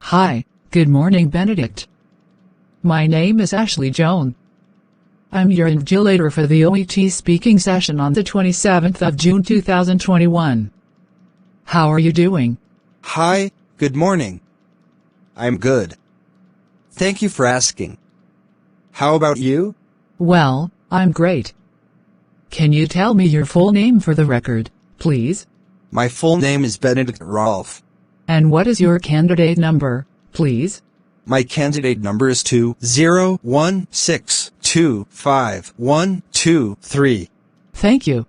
Hi, good morning, Benedict. My name is Ashley Joan. I'm your invigilator for the OET speaking session on the 27th of June 2021. How are you doing? Hi, good morning. I'm good. Thank you for asking. How about you? Well, I'm great. Can you tell me your full name for the record, please? My full name is Benedict Rolfe. And what is your candidate number, please? My candidate number is 2016251223. Thank you.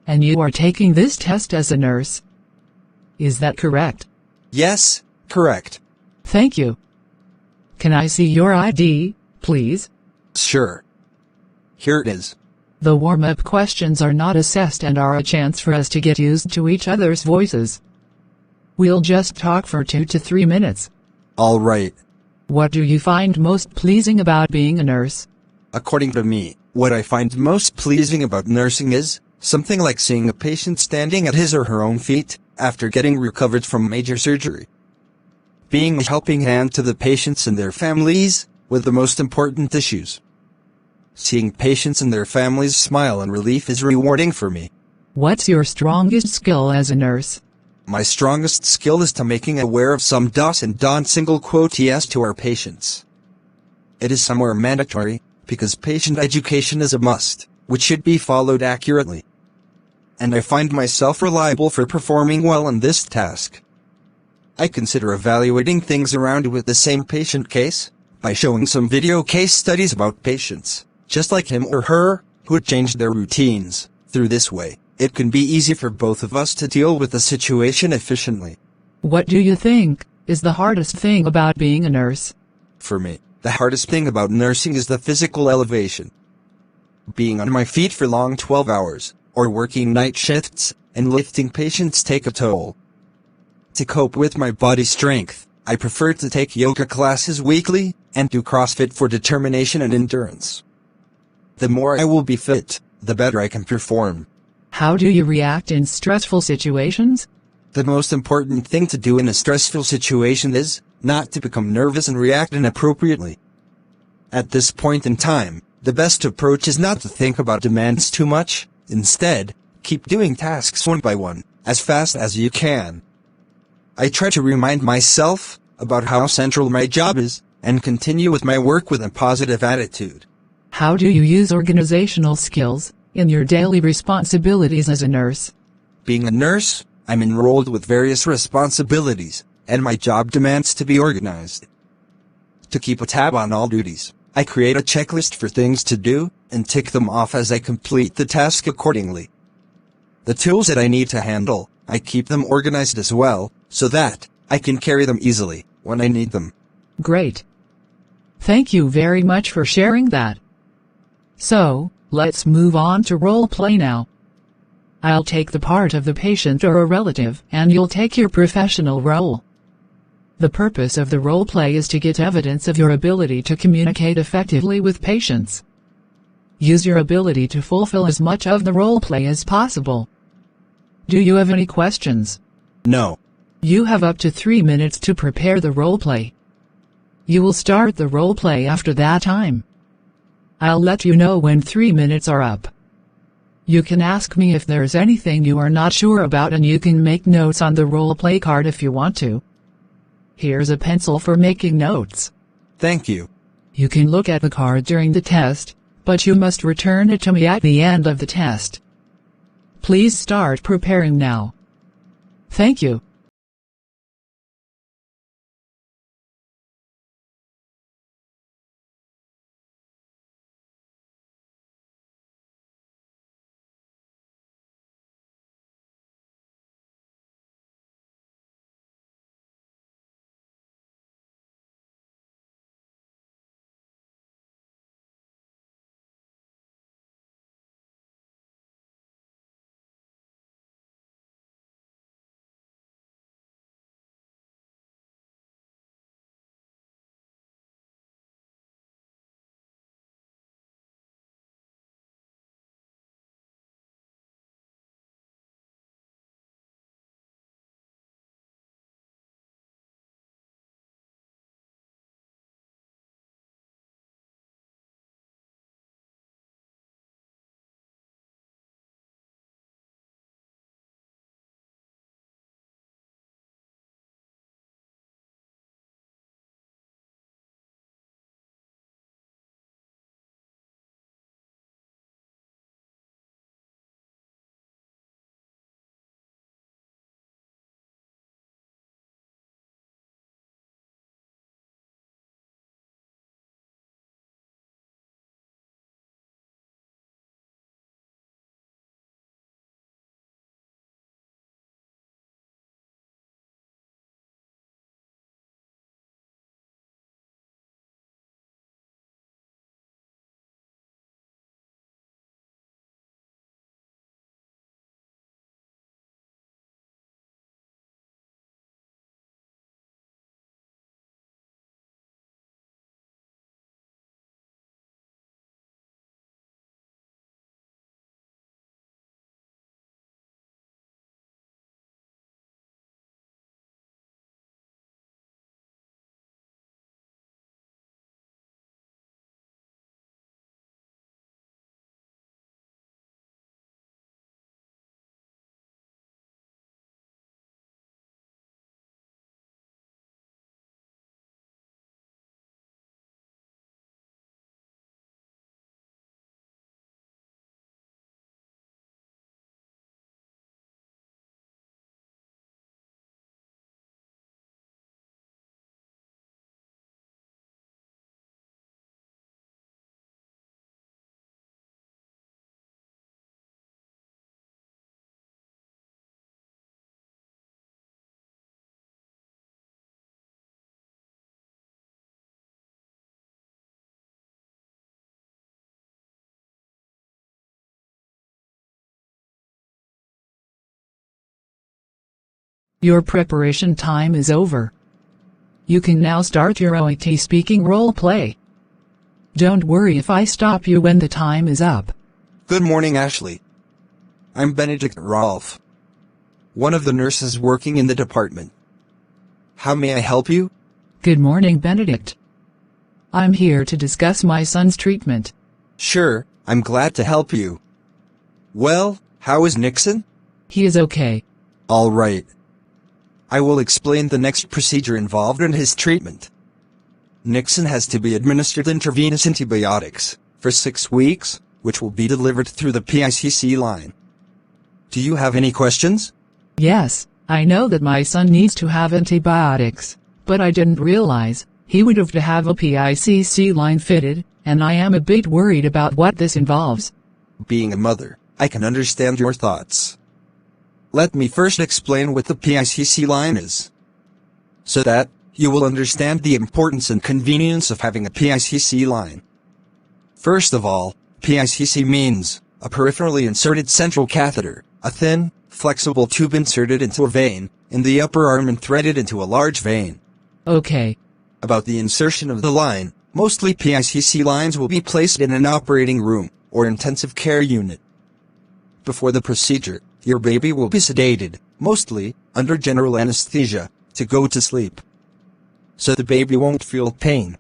And you are taking this test as a nurse. Is that correct? Yes, correct. Thank you. Can I see your ID, please? Sure. Here it is. The warm-up questions are not assessed and are a chance for us to get used to each other's voices. We'll just talk for 2 to 3 minutes. All right. What do you find most pleasing about being a nurse? According to me, what I find most pleasing about nursing is something like seeing a patient standing at his or her own feet after getting recovered from major surgery. Being a helping hand to the patients and their families with the most important issues. Seeing patients and their families smile in relief is rewarding for me. What's your strongest skill as a nurse? My strongest skill is to making aware of some do's and don'ts single quote yes to our patients. It is somewhere mandatory, because patient education is a must, which should be followed accurately. And I find myself reliable for performing well in this task. I consider evaluating things around with the same patient case, by showing some video case studies about patients, just like him or her, who had changed their routines. Through this way, it can be easy for both of us to deal with the situation efficiently. What do you think is the hardest thing about being a nurse? For me, the hardest thing about nursing is the physical elevation. Being on my feet for long 12 hours, or working night shifts, and lifting patients take a toll. To cope with my body strength, I prefer to take yoga classes weekly, and do CrossFit for determination and endurance. The more I will be fit, the better I can perform. How do you react in stressful situations? The most important thing to do in a stressful situation is not to become nervous and react inappropriately. At this point in time, the best approach is not to think about demands too much. Instead, keep doing tasks one by one, as fast as you can. I try to remind myself about how central my job is, and continue with my work with a positive attitude. How do you use organizational skills in your daily responsibilities as a nurse? Being a nurse, I'm enrolled with various responsibilities, and my job demands to be organized. To keep a tab on all duties, I create a checklist for things to do, and tick them off as I complete the task accordingly. The tools that I need to handle, I keep them organized as well, so that I can carry them easily when I need them. Great. Thank you very much for sharing that. So, let's move on to role play now. I'll take the part of the patient or a relative, and you'll take your professional role. The purpose of the role play is to get evidence of your ability to communicate effectively with patients. Use your ability to fulfill as much of the role play as possible. Do you have any questions? No. You have up to 3 minutes to prepare the role play. You will start the role play after that time. I'll let you know when 3 minutes are up. You can ask me if there's anything you are not sure about, and you can make notes on the role play card if you want to. Here's a pencil for making notes. Thank you. You can look at the card during the test, but you must return it to me at the end of the test. Please start preparing now. Thank you. Your preparation time is over. You can now start your OET speaking role play. Don't worry if I stop you when the time is up. Good morning, Ashley. I'm Benedict Rolfe, one of the nurses working in the department. How may I help you? Good morning, Benedict. I'm here to discuss my son's treatment. Sure, I'm glad to help you. Well, how is Nixon? He is okay. All right. I will explain the next procedure involved in his treatment. Nixon has to be administered intravenous antibiotics for 6 weeks, which will be delivered through the PICC line. Do you have any questions? Yes, I know that my son needs to have antibiotics, but I didn't realize he would have to have a PICC line fitted, and I am a bit worried about what this involves. Being a mother, I can understand your thoughts. Let me first explain what the PICC line is, so that you will understand the importance and convenience of having a PICC line. First of all, PICC means a peripherally inserted central catheter, a thin, flexible tube inserted into a vein in the upper arm and threaded into a large vein. Okay. About the insertion of the line, mostly PICC lines will be placed in an operating room or intensive care unit. Before the procedure, your baby will be sedated, mostly under general anesthesia, to go to sleep, so the baby won't feel pain.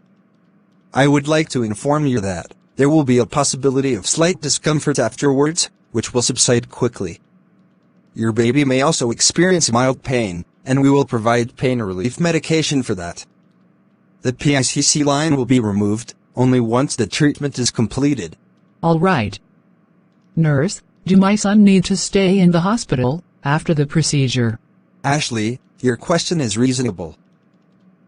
I would like to inform you that there will be a possibility of slight discomfort afterwards, which will subside quickly. Your baby may also experience mild pain, and we will provide pain relief medication for that. The PICC line will be removed only once the treatment is completed. All right. Nurse, do my son need to stay in the hospital after the procedure? Ashley, your question is reasonable.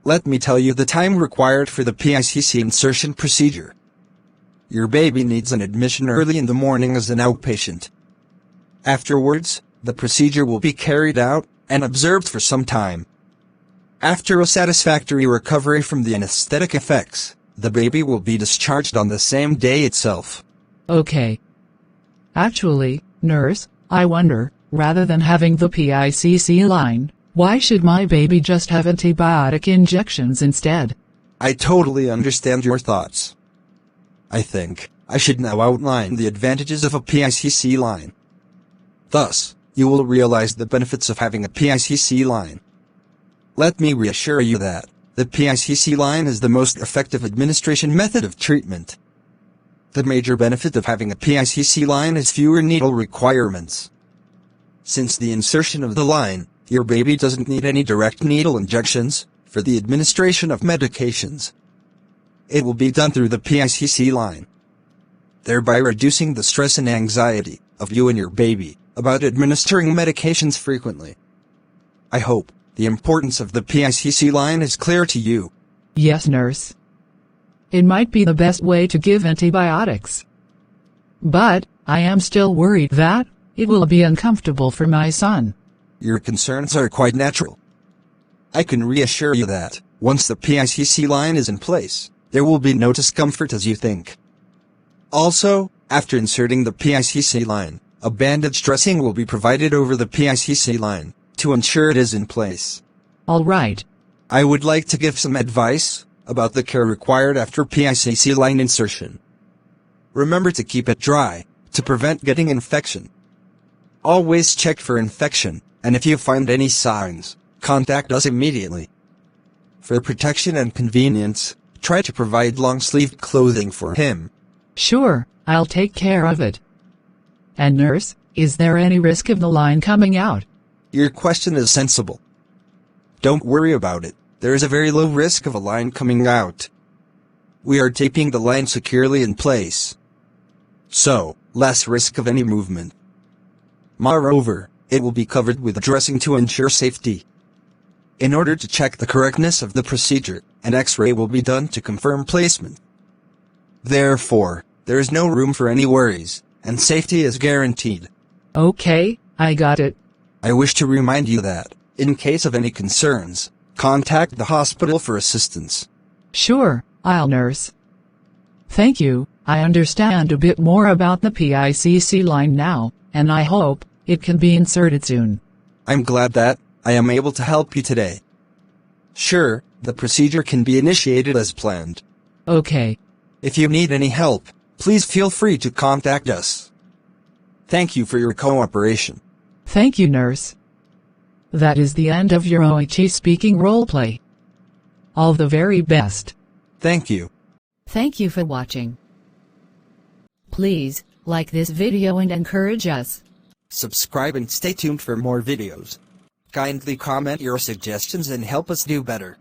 Let me tell you the time required for the PICC insertion procedure. Your baby needs an admission early in the morning as an outpatient. Afterwards, the procedure will be carried out and observed for some time. After a satisfactory recovery from the anesthetic effects, the baby will be discharged on the same day itself. Okay. Actually, nurse, I wonder, rather than having the PICC line, why should my baby just have antibiotic injections instead? I totally understand your thoughts. I think I should now outline the advantages of a PICC line. Thus, you will realize the benefits of having a PICC line. Let me reassure you that the PICC line is the most effective administration method of treatment. The major benefit of having a PICC line is fewer needle requirements. Since the insertion of the line, your baby doesn't need any direct needle injections for the administration of medications. It will be done through the PICC line, thereby reducing the stress and anxiety of you and your baby about administering medications frequently. I hope the importance of the PICC line is clear to you. Yes, nurse. It might be the best way to give antibiotics. But I am still worried that it will be uncomfortable for my son. Your concerns are quite natural. I can reassure you that once the PICC line is in place, there will be no discomfort as you think. Also, after inserting the PICC line, a bandage dressing will be provided over the PICC line to ensure it is in place. All right. I would like to give some advice about the care required after PICC line insertion. Remember to keep it dry to prevent getting infection. Always check for infection, and if you find any signs, contact us immediately. For protection and convenience, try to provide long-sleeved clothing for him. Sure, I'll take care of it. And nurse, is there any risk of the line coming out? Your question is sensible. Don't worry about it. There is a very low risk of a line coming out. We are taping the line securely in place, so less risk of any movement. Moreover, it will be covered with dressing to ensure safety. In order to check the correctness of the procedure, an X-ray will be done to confirm placement. Therefore, there is no room for any worries, and safety is guaranteed. Okay, I got it. I wish to remind you that, in case of any concerns, contact the hospital for assistance. Sure, I'll nurse. Thank you, I understand a bit more about the PICC line now, and I hope it can be inserted soon. I'm glad that I am able to help you today. Sure, the procedure can be initiated as planned. Okay. If you need any help, please feel free to contact us. Thank you for your cooperation. Thank you, nurse. That is the end of your OHA speaking roleplay. All the very best. Thank you. Thank you for watching. Please like this video and encourage us. Subscribe and stay tuned for more videos. Kindly comment your suggestions and help us do better.